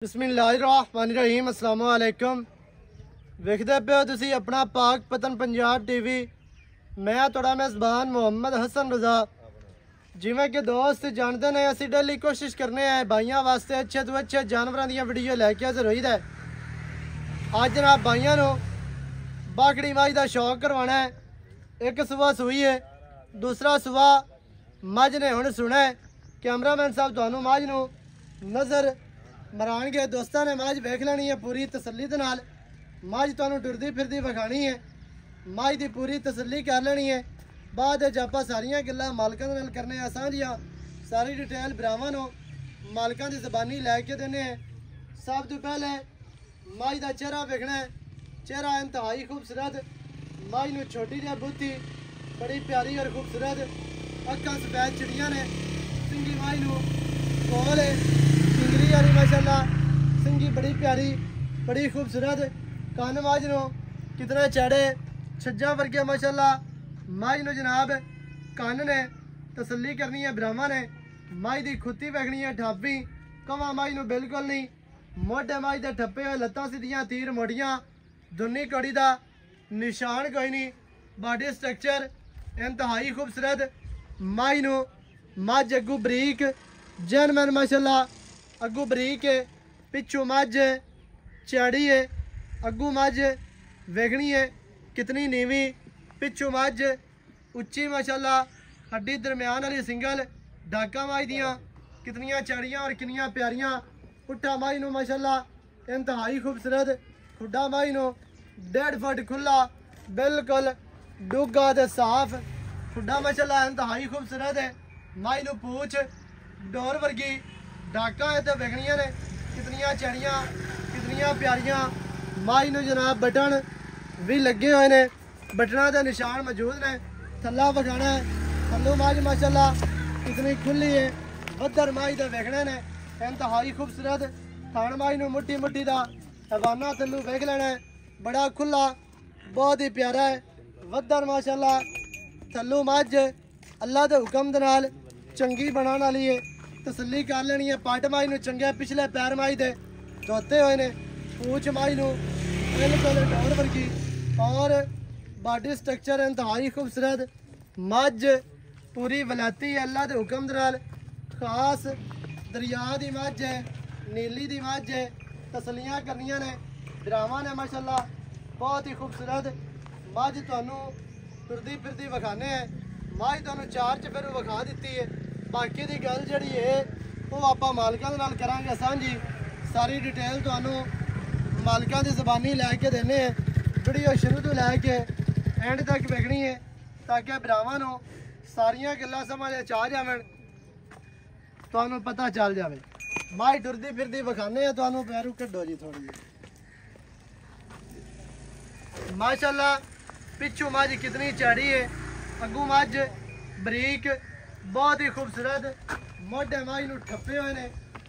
बिस्मिल्लाहिर्रहमानिर्रहीम अस्सलाम वालेकुम। वेखदे पे हो तुसी अपना पाक पतन पंजाब टीवी। मैं थोड़ा मेज़बान मोहम्मद हसन रज़ा। जिमें कि दोस्त जानते ने असी डेली कोशिश करने हैं भाइयों वास्ते अच्छे तो अच्छे जानवरों दी वीडियो लैके हाज़र होई दा। अज जनाब भाइयों को बाकड़ी मझ का शौक करवाना है। एक सुबह सूई है, दूसरा सुबह मझ ने हुण सुना है। कैमरामैन साहब तुहानू मझ नू नज़र मरानगे। दोस्तों ने मझ वेख लेनी है पूरी तसल्ली दे नाल। मझ तुहानू टुरदी फिरदी विखानी है, मझ की पूरी तसल्ली कर लेनी है। बाद आपां सारियां गल्लां मालकां दे नाल करने सांझियां, सारी डिटेल भरावां नू मालकां दी ज़बानी लैके देने हैं। सब तो पहले मझ का चेहरा वेखना है। चेहरा इंतहाई खूबसूरत, मझ नू छोटी जी बुत्ती बड़ी प्यारी और खूबसूरत, अक्खां सफेद चिड़ियां ने, सिंगी मझ नू कोल है सिंगरी वाली माशाल्लाह, सिंगी बड़ी प्यारी बड़ी खूबसूरत। कन्न मझ नू कितने चैड़े छज्जा वर्गे माशाल्लाह। मझ नू जनाब कन्न ने तसल्ली करनी है ब्राह्मा ने। मझ की खुत्ती वेखनी है ठापी, कवा मझ नू बिल्कुल नहीं। मोढे मझ के ठप्पे हुए, लत्तां सीधियां तीर मोड़ियां, दुनी कौड़ी का निशान कोई नहीं। बॉडी स्ट्रक्चर इंतहाई खूबसूरत। मझ नू मझ अगू बरीक जैनमैन माशाल्लाह, अगू बरीक है, पिछू मझ चैड़ी है। अगू मझ वेखनी है कितनी नीवी, पिछू मझ उच्ची माशाल्लाह, हड्डी दरम्यान वाली सिंगल। डाका मझ दियाँ कितनियाँ चैड़ियाँ और कितनियाँ प्यारियाँ। पुट्ठा मझ नू माशाल्लाह इंतहाई खूबसूरत। खुड्डा मझ नू 1.5 फुट खुला बिल्कुल डूगा ते साफ खुड्डा माशाल्लाह इंतहाई खूबसूरत है। मझ नू पूछ डोर वर्गी, डाका है तो वेखनियां ने कितनियां चैड़ियां कितनियां प्यारियां। मझ नू जनाब बटन भी लगे हुए ने, बटना के निशान मौजूद ने। थल्ला विखाना है, थल्लू मझ माशाल्लाह कितनी खुली है। बदर मझ के वेखने ने इंतहाई खूबसूरत। थान मझ नू मुट्ठी मुट्ठी का हवाना थल्लू वेख लेना है, बड़ा खुला बहुत ही प्यारा है। वदर माशाल्लाह थल्लू मझ अल्लाह के हुक्म दे नाल चंगी बनाने वाली है। तसल्ली कर लेनी है। पट मझ नू चंगे पिछले पैर मझ दे धोते हुए ने। पूछ मझ नू बिल्कुल डोर वर्गी और बॉडी स्ट्रक्चर इंतहाई खूबसूरत। मझ पूरी वलैती है अल्लाह के हुक्म दे नाल। खास दरिया की मझ है, नीली की मझ है। तसलियाँ करनियां ने ब्राह्मा ने माशाल्लाह, बहुत ही खूबसूरत। मझ तुहानू तुरदी फिरदी विखाने है। मझ तुहानू चार चफेरू विखा दी है। बाकी की गल जी है वो आप मालकों के नाल करांगे सांझी। सारी डिटेल तुहानू मालकों की ज़बानी लैके देने हैं। वीडियो शुरू तो लैके एंड तक वेखनी है ताकि भरावां नू सारियां गल्लां समझ आ जावन, तुहानू पता चल जाए। मझ टुरदी फिरदी विखाने हैं तुहानू। पैरू कड्डो जी थोड़ी जी माशाल्लाह। पिछू मझ कितनी चैड़ी है, अगू मझ बरीक बहुत ही खूबसूरत। मोढे मझ नू ठप्पे हुए ने।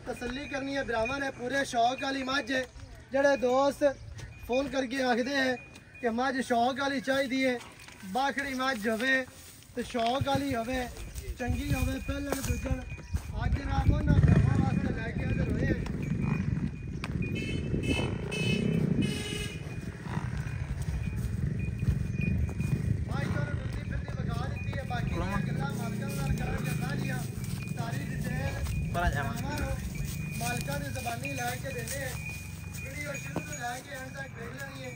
तसल्ली करनी है ब्राह्मा ने, पूरे शौक वाली मझ है। जेड़े दोस्त फोन करके आखते हैं कि मझ शौक वाली चाहिए है, बाखड़ी मझ होवे तो शौक वाली होवे, चंगी होवे पहलन दूजन। अज जनाब उन्हां भरावां वास्ते लैके हाज़र होए हैं। मालका की ज़बानी लैके देने हैं। वीडियो शुरू तो लैके एंड तक देख लेनी है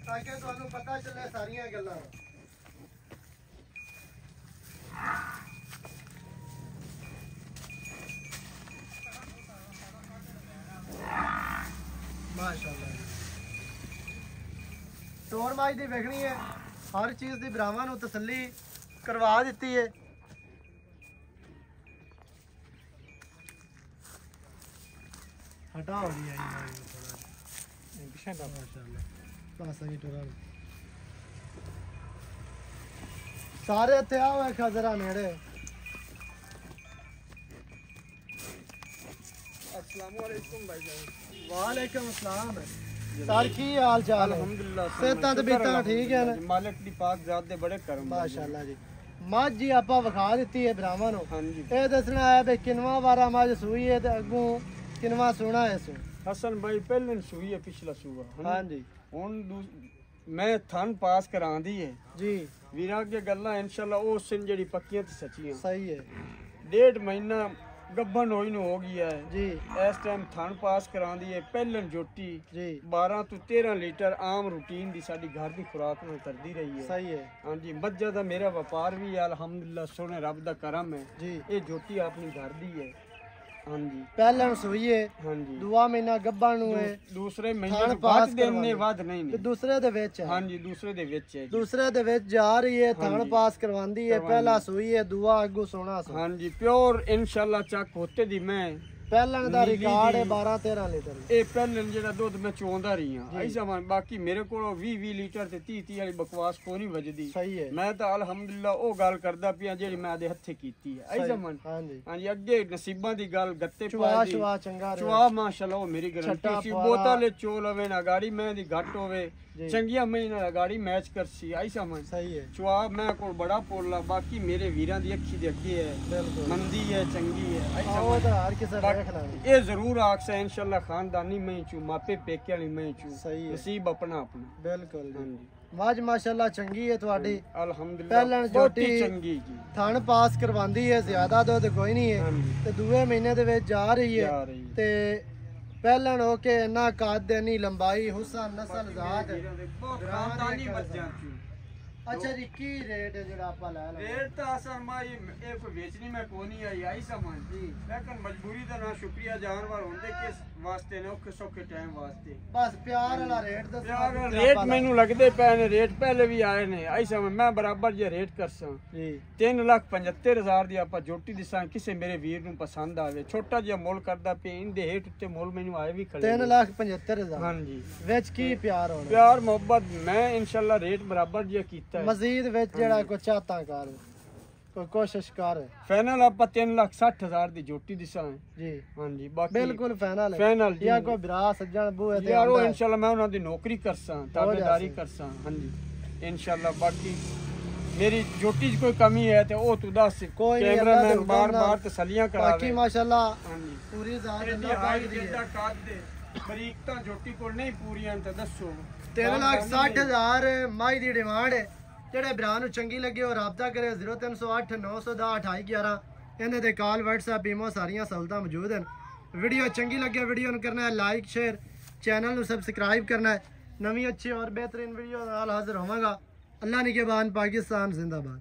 ताकि तुहानू पता चले सारियां गल्लां। माशाल्लाह टोर मझ की वेखनी है, हर चीज़ की भरावां नू तसल्ली करवा दी है। हटाओ जी सारे इतने आओ है खजरा नेड़े। वालेकुम अस्सलाम सर, की हाल चाल? अल्हम्दुलिल्लाह सेहतां ते बीतां ठीक है ना? मालिक दी पाक जात दे बड़े करम माशाल्लाह जी। मझ जी आपा विखा दी है भरावां नू। ये दसना है भी किनवा वारा मझ सूई है ते अगू किनवा सोना है सो। हसन भाई पहले सूई है पिछला सूआ हाँ जी हुन मैं थन पास करांदी है जी वीरा के गल्ला इंशाल्लाह ओ सिन जेडी पक्कियां ते सच्चियां सही है 1.5 महीना गब्बन होई नु हो गया है जी इस टाइम थन पास करांदी है पहलन जोटी जी 12 ਤੋਂ 13 ਲੀਟਰ ਆਮ ਰੂਟੀਨ ਦੀ ਸਾਡੀ ਘਰ ਦੀ ਖੁਰਾਕ ਨਾਲ ਕਰਦੀ ਰਹੀ ਹੈ सही है ਹਾਂਜੀ ਮੱਝਾਂ ਦਾ ਮੇਰਾ ਵਪਾਰ ਵੀ ਹੈ ਅਲਹਮਦੁਲਿਲਾ ਸੋਹਣੇ ਰੱਬ ਦਾ ਕਰਮ ਹੈ जी ਇਹ ਜੋਟੀ ਆਪਣੀ ਘਰ ਦੀ ਹੈ ਹਾਂਜੀ ਪਹਿਲਾਂ ਸੂਈਏ ਹਾਂਜੀ ਦੂਆ ਮਹੀਨਾ ਗੱਭਣ ਨੂੰ ਹੈ ਦੂਸਰੇ ਮਹੀਨੇ ਥਣ ਦੇ ਪਾਸ ਬਾਅਦ ਦਿਨ ਨੇ ਕਰਵਾਉਣੀ। ਵੱਧ ਨਹੀਂ ਤੇ ਨੇ ਦੂਸਰੇ ਦੇ ਵਿੱਚ ਹੈ ਹਾਂਜੀ ਦੂਸਰੇ ਦੇ ਵਿੱਚ ਹੈ ਜੀ। ਦੂਸਰੇ ਦੇ ਵਿੱਚ ਜਾ ਰਹੀ ਹੈ ਥਣ ਹਾਂਜੀ। ਪਾਸ ਕਰਵਾਉਂਦੀ ਹੈ ਪਹਿਲਾ ਸੂਈ ਹੈ ਦੂਆ ਅੱਗੂ ਸੋਣਾ ਸੋ ਹਾਂਜੀ ਪਿਓਰ ਇਨਸ਼ਾਅੱਲਾ ਚੱਕ ਹੋਤੇ ਦੀ ਮੈਂ ਪਹਿਲਾਂ ਦਾ ਨੀਲੀ ਰਿਕਾਰਡ ਹੈ ਦੀ। 12 13 ਲੀਟਰ ਇਹ ਪਹਿਲਨ ਜਿਹੜਾ ਦੁੱਧ ਮੈਂ ਚੋਂਦਾ ਰਹੀ ਹਾਂ ਐਸਾ ਮੈਂ ਬਾਕੀ ਮੇਰੇ ਕੋਲ 20 ਲੀਟਰ ਤੇ 30 ਵਾਲੀ ਬਕਵਾਸ ਕੋਈ ਨਹੀਂ ਵੱਜਦੀ ਸਹੀ ਹੈ ਮੈਂ ਤਾਂ ਅਲਹਮਦੁਲਿਲਾ ਉਹ ਗੱਲ ਕਰਦਾ ਪਿਆ ਜਿਹੜੀ ਮੈਂ ਆਦੇ ਹੱਥੇ ਕੀਤੀ ਹੈ ਐਸਾ ਮਨ ਹਾਂਜੀ ਹਾਂਜੀ ਅੱਗੇ ਨਸੀਬਾਂ ਦੀ ਗੱਲ ਗੱਤੇ ਚੁਆ ਪਾ ਦੀ ਚੁਆ ਚੰਗਾ ਰਿਹਾ ਚੁਆ ਮਾਸ਼ਾਅੱਲਾ ਉਹ ਮੇਰੀ ਗਰੰਟੀ ਛੱਟਾ ਸੀ ਪੁਆਰਾ। ਬੋਤਲ ਚੋਲ ਹੋਵੇ ਨਾ ਗਾੜੀ ਮੈਂ ਦੀ ਘੱਟ ਹੋਵੇ ਜੀ। ਚੰਗੀਆਂ ਮਹੀਨਾ ਗਾੜੀ ਮੈਚ ਕਰਸੀ ਐਸਾ ਮਨ ਸਹੀ ਹੈ ਚੁਆ ਮੈਂ ਕੋਲ ਬੜਾ ਪੋਲਾ ਬਾਕੀ ਮੇਰੇ ਵੀਰਾਂ ਦੀ ਅੱਖੀ ਦੇ ਅੱਗੇ ਹੈ ਬਿਲਕੁਲ ਮੰਦੀ ਹੈ ਚੰਗੀ ਹੈ ਐਸਾ ਉਹ ਤਾਂ ਹਰ ਕਿਸੇ ਦਾ ਵੇਖ ਬਾਕੀ ਲੈਣੀ ਇਹ ਜ਼ਰੂਰ ਆਖਸਾ ਇਨਸ਼ਾਅੱਲਾ ਖਾਨਦਾਨੀ ਮੈਂ ਚੂ ਮਾਪੇ ਪੇਕੇ ਵਾਲੀ ਮੈਂ ਚੂ ਸਹੀ ਹੈ ਨਸੀਬ ਆਪਣਾ ਆਪਣਾ ਬਿਲਕੁਲ ਜੀ ਹਾਂਜੀ ਮੱਝ ਮਾਸ਼ਾਅੱਲਾ ਚੰਗੀ ਹੈ ਤੁਹਾਡੀ ਅਲਹਮਦੁਲਿਲਾ ਪਹਿਲਣ ਬਹੁਤੀ ਜੋਟੀ ਚੰਗੀ ਜੀ ਥਣ ਪਾਸ ਕਰਵਾਉਂਦੀ ਹੈ ਜ਼ਿਆਦਾ ਦੁੱਧ ਕੋਈ ਨਹੀਂ ਹੈ ਹਾਂਜੀ ਤੇ ਦੂਏ ਮਹੀਨੇ ਦੇ ਵਿੱਚ ਜਾ ਰਹੀ ਹੈ ਜਾ ਰਹੀ ਹੈ। ਤੇ ਪਹਿਲਣ ਹੋ ਕੇ ਇੰਨਾ ਕੱਦ ਇੰਨੀ ਲੰਬਾਈ ਹੁਸਨ ਨਸਲ ਜ਼ਾਤ ਬਹੁਤ ਖਾਨਦਾਨੀ ਬੱਚਿਆਂ ਚੂ ਅੱਛਾ ਜੀ ਕੀ ਰੇਟ ਹੈ ਜਿਹੜਾ ਆਪਾਂ ਲੈ ਲਵਾਂਗੇ ਰੇਟ ਤਾਂ ਅਸਲ ਮਾ ਇਹ ਕੋਈ ਵੇਚਣੀ ਮੈਂ ਕੋਈ ਨਹੀਂ ਆਈ ਆਈ ਸਮਝ ਜੀ ਲੇਕਿਨ ਮਜਬੂਰੀ ਦਾ ਨਾ ਸ਼ੁਕਰੀਆ ਜਾਨਵਰ ਹੁੰਦੇ ਕਿਸ ਵਾਸਤੇ ਨੇ ਔਖੇ ਸੌਖੇ ਟਾਈਮ ਵਾਸਤੇ ਬਸ ਪਿਆਰ ਵਾਲਾ ਰੇਟ ਦੱਸੋ ਯਾਰ ਰੇਟ ਮੈਨੂੰ ਲੱਗਦੇ ਪਏ ਨੇ ਰੇਟ ਪਹਿਲੇ ਵੀ ਆਏ ਨੇ ਆਈ ਸਮਝ ਮੈਂ ਬਰਾਬਰ ਜੇ ਰੇਟ ਕਰਸਾਂ ਜੀ 3,75,000 ਦੀ ਆਪਾਂ ਜੋਟੀ ਦਿਸਾਂ ਕਿਸੇ ਮੇਰੇ ਵੀਰ ਨੂੰ ਪਸੰਦ ਆਵੇ ਛੋਟਾ ਜਿਹਾ ਮੁੱਲ ਕਰਦਾ ਪਏ ਇਹਦੇ ਹੇਠ ਉੱਤੇ ਮੁੱਲ ਮੈਨੂੰ ਆਏ ਵੀ ਖੜੇ 3,75,000 ਹਾਂਜੀ ਵਿੱਚ ਕੀ ਪਿਆਰ ਹੋਣਾ ਪਿਆਰ ਮੁਹੱਬਤ ਮੈਂ ਇਨਸ਼ਾਅੱਲਾ ਰੇਟ ਬਰਾਬਰ ਜਿਹਾ ਕੀਤਾ ਹੈ ਮਜ਼ੀਦ ਵਿੱਚ ਜਿਹੜਾ ਕੋਈ ਚਾਹਤਾ ਕਰ ਕੋਈ ਕੋਸ਼ਿਸ਼ ਕਰ ਫਾਈਨਲ ਆਪਾਂ 3,60,000 ਦੀ ਜੋਟੀ ਦਿਸਾਂ ਜੀ ਹਾਂਜੀ ਬਾਕੀ ਬਿਲਕੁਲ ਫਾਈਨਲ ਹੈ ਫਾਈਨਲ ਜੀ ਜਾਂ ਕੋਈ ਭਰਾ ਸੱਜਣ ਬੂਏ ਤੇ ਯਾਰ ਉਹ ਆਉਂਦਾ ਹੈ। ਇਨਸ਼ਾਅੱਲਾ ਮੈਂ ਉਹਨਾਂ ਦੀ ਨੌਕਰੀ ਕਰਸਾਂ ਤਾਬੇਦਾਰੀ ਕਰਸਾਂ ਹਾਂਜੀ ਇਨਸ਼ਾਅੱਲਾ ਬਾਕੀ ਮੇਰੀ ਜੋਟੀ 'ਚ ਕੋਈ ਕਮੀ ਹੈ ਤੇ ਉਹ ਤੂੰ ਦੱਸ ਕੋਈ ਨਹੀਂ, ਅੱਲਾ ਕੈਮਰਾਮੈਨ ਦੇ ਹੁਕਮ ਨਾਲ। ਬਾਰ-ਬਾਰ ਤਸੱਲੀਆਂ ਬਾਕੀ ਕਰਾਵੇ ਮਾਸ਼ਾਅੱਲਾ ਹਾਂਜੀ ਪੂਰੀ ਜ਼ਾਤ ਇਹਦੀ ਅੱਲਾ ਪਾਕ ਹਾਈਟ ਦੀ ਹੈ ਜਿੱਦਾਂ ਕੱਦ ਦੇ ਬਰੀਕ ਤਾਂ ਜੋਟੀ ਕੋਲ ਨਹੀਂ ਪੂਰੀਆਂ ਤਾਂ ਦੱਸੋ 3,60,000 ਮਾਈ ਦੀ ਡਿਮਾਂਡ ਹੈ ਜਿਹੜੇ ਭਰਾ ਨੂੰ ਚੰਗੀ ਲੱਗੇ ਉਹ ਰਾਬਤਾ ਕਰੇ 0308 910 2811 ਇਹਦੇ ਤੇ ਕਾਲ WhatsApp ਈਮੋ ਸਾਰੀਆਂ ਸਹੂਲਤਾਂ ਮੌਜੂਦ ਹਨ ਵੀਡੀਓ ਚੰਗੀ ਲੱਗੇ ਵੀਡੀਓ ਨੂੰ ਕਰਨਾ ਹੈ ਲਾਈਕ ਸ਼ੇਅਰ ਚੈਨਲ ਨੂੰ ਸਬਸਕ੍ਰਾਈਬ ਕਰਨਾ ਹੈ ਨਵੀਂ ਅੱਛੀ ਔਰ ਬਿਹਤਰੀਨ ਵੀਡੀਓ ਨਾਲ ਹਾਜ਼ਰ ਹੋਵਾਂਗਾ ਅੱਲਾ ਨਿਗਹਿਬਾਨ ਪਾਕਿस्तान जिंदाबाद।